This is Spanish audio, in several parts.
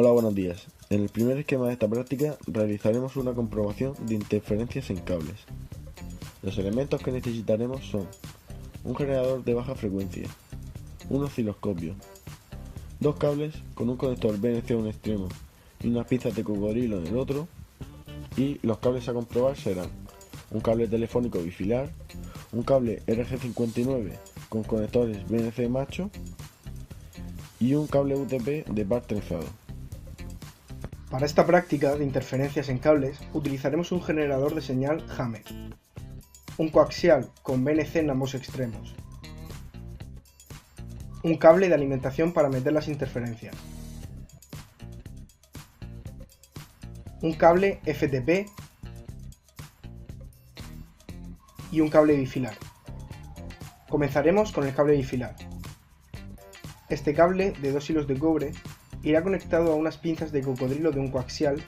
Hola, buenos días. En el primer esquema de esta práctica realizaremos una comprobación de interferencias en cables. Los elementos que necesitaremos son un generador de baja frecuencia, un osciloscopio, dos cables con un conector BNC en un extremo y unas pinzas de cocodrilo en el otro, y los cables a comprobar serán un cable telefónico bifilar, un cable RG59 con conectores BNC macho y un cable UTP de par trenzado. Para esta práctica de interferencias en cables utilizaremos un generador de señal Hammer, un coaxial con BNC en ambos extremos, un cable de alimentación para meter las interferencias, un cable FTP y un cable bifilar. Comenzaremos con el cable bifilar. Este cable de 2 hilos de cobre irá conectado a unas pinzas de cocodrilo de un coaxial,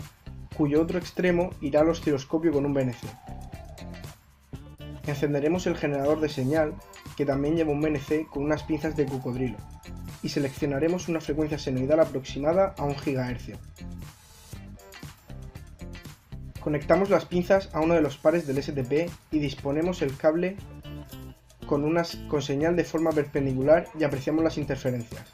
cuyo otro extremo irá al osciloscopio con un BNC. Encenderemos el generador de señal, que también lleva un BNC con unas pinzas de cocodrilo, y seleccionaremos una frecuencia senoidal aproximada a 1 GHz. Conectamos las pinzas a uno de los pares del STP y disponemos el cable con señal de forma perpendicular y apreciamos las interferencias.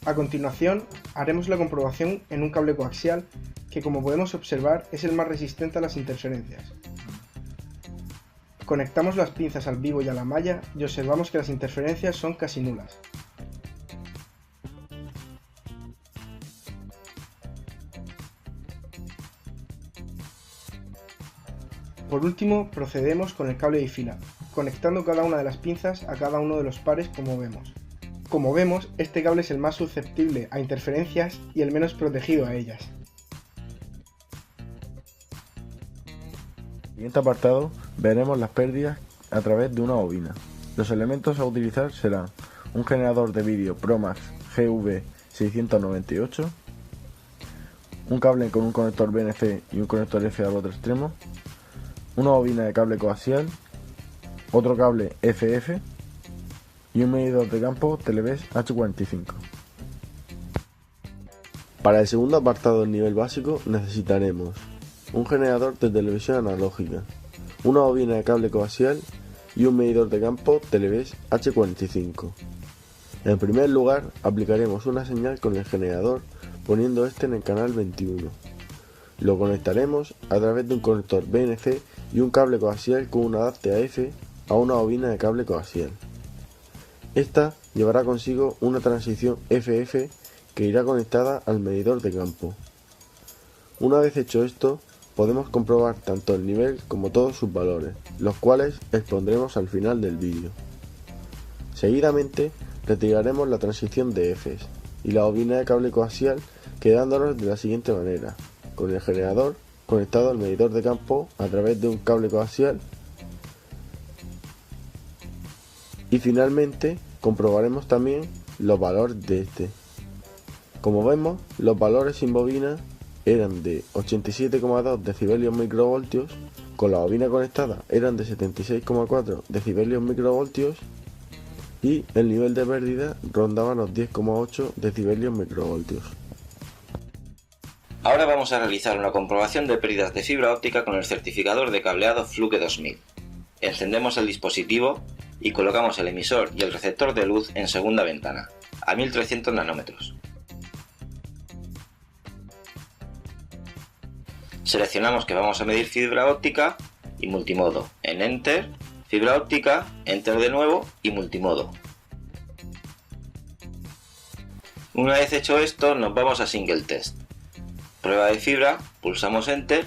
A continuación, haremos la comprobación en un cable coaxial que, como podemos observar, es el más resistente a las interferencias. Conectamos las pinzas al vivo y a la malla y observamos que las interferencias son casi nulas. Por último, procedemos con el cable bifilar, conectando cada una de las pinzas a cada uno de los pares como vemos. Como vemos, este cable es el más susceptible a interferencias y el menos protegido a ellas. En el siguiente apartado veremos las pérdidas a través de una bobina. Los elementos a utilizar serán un generador de vídeo Promax GV698, un cable con un conector BNC y un conector F al otro extremo, una bobina de cable coaxial, otro cable FF y un medidor de campo Televes H45. Para el segundo apartado del nivel básico necesitaremos un generador de televisión analógica, una bobina de cable coaxial y un medidor de campo Televes H45. En primer lugar, aplicaremos una señal con el generador poniendo este en el canal 21. Lo conectaremos a través de un conector BNC y un cable coaxial con un adapte AF a una bobina de cable coaxial. Esta llevará consigo una transición FF que irá conectada al medidor de campo. Una vez hecho esto, podemos comprobar tanto el nivel como todos sus valores, los cuales expondremos al final del vídeo. Seguidamente, retiraremos la transición de Fs y la bobina de cable coaxial, quedándonos de la siguiente manera, con el generador conectado al medidor de campo a través de un cable coaxial. Y finalmente comprobaremos también los valores de este. Como vemos, los valores sin bobina eran de 87,2 decibelios microvoltios, con la bobina conectada eran de 76,4 decibelios microvoltios y el nivel de pérdida rondaba los 10,8 decibelios microvoltios. Ahora vamos a realizar una comprobación de pérdidas de fibra óptica con el certificador de cableado Fluke 2000. Encendemos el dispositivo y colocamos el emisor y el receptor de luz en segunda ventana, a 1300 nanómetros. Seleccionamos que vamos a medir fibra óptica y multimodo. En Enter, fibra óptica, Enter de nuevo y multimodo. Una vez hecho esto, nos vamos a Single Test. Prueba de fibra, pulsamos Enter.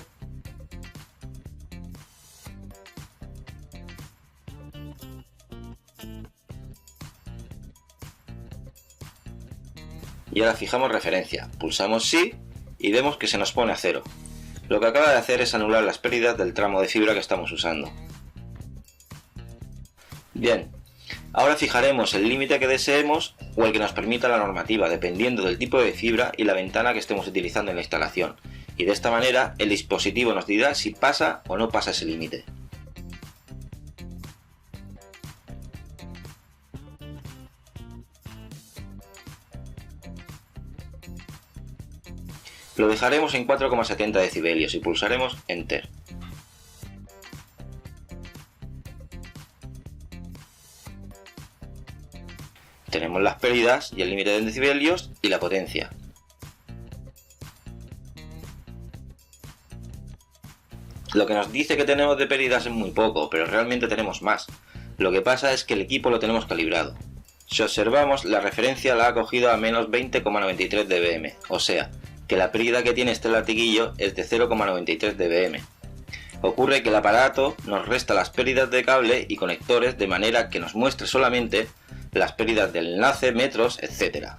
Y ahora fijamos referencia, pulsamos Sí y vemos que se nos pone a 0. Lo que acaba de hacer es anular las pérdidas del tramo de fibra que estamos usando. Bien, ahora fijaremos el límite que deseemos o el que nos permita la normativa, dependiendo del tipo de fibra y la ventana que estemos utilizando en la instalación. y de esta manera el dispositivo nos dirá si pasa o no pasa ese límite. Lo dejaremos en 4,70 decibelios y pulsaremos Enter. Tenemos las pérdidas y el límite de decibelios y la potencia. Lo que nos dice que tenemos de pérdidas es muy poco, pero realmente tenemos más. Lo que pasa es que el equipo lo tenemos calibrado. Si observamos, la referencia la ha cogido a menos 20,93 dBm, o sea, que la pérdida que tiene este latiguillo es de 0,93 dBm. Ocurre que el aparato nos resta las pérdidas de cable y conectores de manera que nos muestre solamente las pérdidas del enlace, metros, etc.